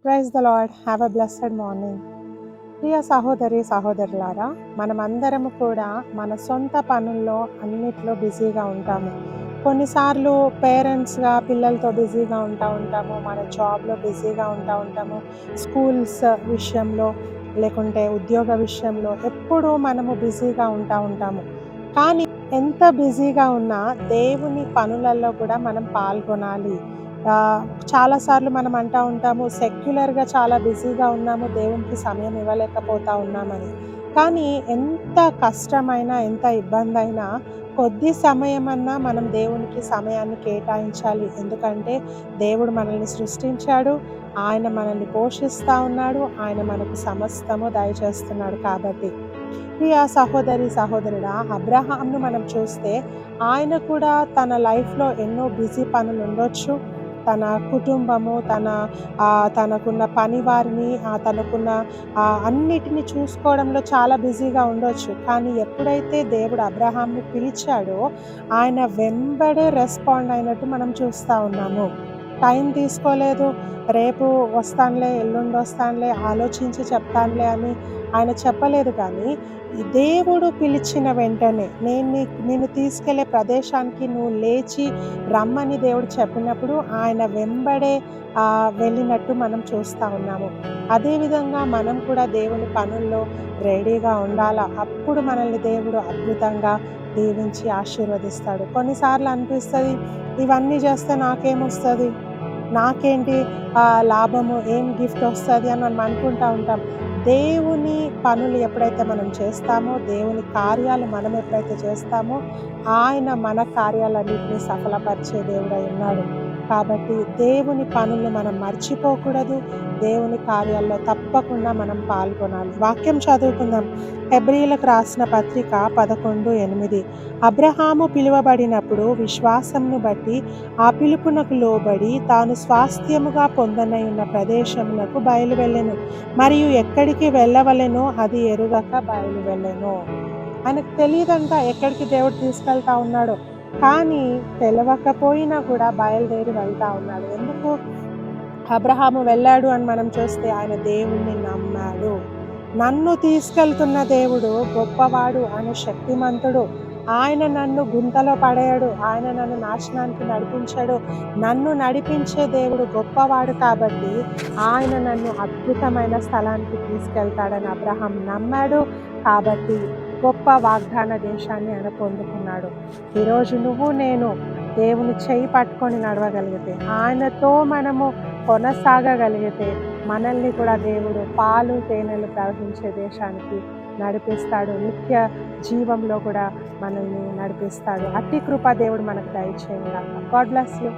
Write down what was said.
Praise the Lord. Have a blessed morning. ప్రియ సహోదరి సహోదరులారా, మనమందరము కూడా మన సొంత పనుల్లో అన్నిట్లో బిజీగా ఉంటాము. కొన్నిసార్లు పేరెంట్స్గా పిల్లలతో బిజీగా ఉంటాము, మన జాబ్లో బిజీగా ఉంటాము, స్కూల్స్ విషయంలో లేకుంటే ఉద్యోగ విషయంలో ఎప్పుడూ మనము బిజీగా ఉంటాము. కానీ ఎంత బిజీగా ఉన్నా దేవుని పనులలో కూడా మనం పాల్గొనాలి. ఆహ్, చాలాసార్లు మనం అంటా ఉంటాము, సెక్యులర్‌గా చాలా బిజీగా ఉన్నాము, దేవునికి సమయం ఇవ్వలేకపోతా ఉన్నామని. కానీ ఎంత కష్టమైనా, ఎంత ఇబ్బందైనా కొద్ది సమయమన్నా మనం దేవునికి సమయాన్ని కేటాయించాలి. ఎందుకంటే దేవుడు మనల్ని సృష్టించాడు. ఆయన మనల్ని పోషిస్తా ఉన్నాడు. ఆయన మనకు సమస్తము దయచేస్తున్నాడు కాబట్టి. ప్రియ సహోదరి సహోదరుడా, అబ్రహాంను మనం చూస్తే ఆయన కూడా తన లైఫ్‌లో ఎన్నో బిజీ పనులుండొచ్చు. తన కుటుంబము, తనకున్న పనివారిని, తనకున్న అన్నిటిని చూసుకోవడంలో చాలా బిజీగా ఉండొచ్చు. కానీ ఎప్పుడైతే దేవుడు అబ్రహాంని పిలిచాడో ఆయన వెంబడే రెస్పాండ్ అయినట్టు మనం చూస్తా ఉన్నాము. టైం తీసుకోలేదు. రేపు వస్తానులే, ఎల్లుండి వస్తానులే, ఆలోచించి చెప్తానులే అని ఆయన చెప్పలేదు. కానీ ఈ దేవుడు పిలిచిన వెంటనే నిన్ను తీసుకెళ్ళే ప్రదేశానికి నువ్వు లేచి రమ్మని దేవుడు చెప్పినప్పుడు ఆయన వెంబడే వెళ్ళినట్టు మనం చూస్తా ఉన్నాము. అదేవిధంగా మనం కూడా దేవుని పనుల్లో రెడీగా ఉండాలా. అప్పుడు మనల్ని దేవుడు అద్భుతంగా దీవించి ఆశీర్వదిస్తాడు. కొన్నిసార్లు అనిపిస్తది, ఇవన్నీ చేస్తే నాకేమొస్తది? నాకేంటి లాభము? ఏం గిఫ్ట్ వస్తది అని మనం అనుకుంటా ఉంటాం. దేవుని పనులు ఎప్పుడైతే మనం చేస్తామో, దేవుని కార్యాలు మనం ఎప్పుడైతే చేస్తామో, ఆయన మన కార్యాలన్నిటిని సఫలపరిచే దేవుడై ఉన్నాడు. కాబట్టి దేవుని పనుల్ని మనం మర్చిపోకూడదు. దేవుని కార్యాల్లో తప్పకుండా మనం పాల్గొనాలి. వాక్యం చదువుకుందాం. హెబ్రీయులకు రాసిన పత్రిక 11:8. అబ్రహాము పిలువబడినప్పుడు విశ్వాసమును బట్టి ఆ పిలుపునకు లోబడి తాను స్వాస్థ్యముగా పొందనయున్న ప్రదేశమునకు బయలువెళ్ళెను. మరియు ఎక్కడికి వెళ్ళవలెనో అది ఎరుగక బయలువెళ్ళెను. ఆయనకు తెలియదంట ఎక్కడికి దేవుడు తీసుకెళ్తా ఉన్నాడో. కానీ తెలవకపోయినా కూడా బయలుదేరి వెళ్తా ఉన్నాడు. ఎందుకు అబ్రహాము వెళ్ళాడు అని మనం చూస్తే ఆయన దేవుణ్ణి నమ్మాడు. నన్ను తీసుకెళ్తున్న దేవుడు గొప్పవాడు, ఆయన శక్తిమంతుడు. ఆయన నన్ను గుంతలో పడేయడు. ఆయన నన్ను నాశనానికి నడిపించాడు. నన్ను నడిపించే దేవుడు గొప్పవాడు కాబట్టి ఆయన నన్ను అద్భుతమైన స్థలానికి తీసుకెళ్తాడని అబ్రహాం నమ్మాడు. కాబట్టి గొప్ప వాగ్దాన దేశాన్ని ఆయన పొందుకున్నాడు. ఈరోజు నువ్వు నేను దేవుని చెయ్యి పట్టుకొని నడవగలిగితే, ఆయనతో మనము కొనసాగగలిగితే మనల్ని కూడా దేవుడు పాలు తేనెలు ప్రవహించే దేశానికి నడిపిస్తాడు. నిత్య జీవంలో కూడా మనల్ని నడిపిస్తాడు. అట్టి కృప దేవుడు మనకు దయచేయను గాక. God bless you.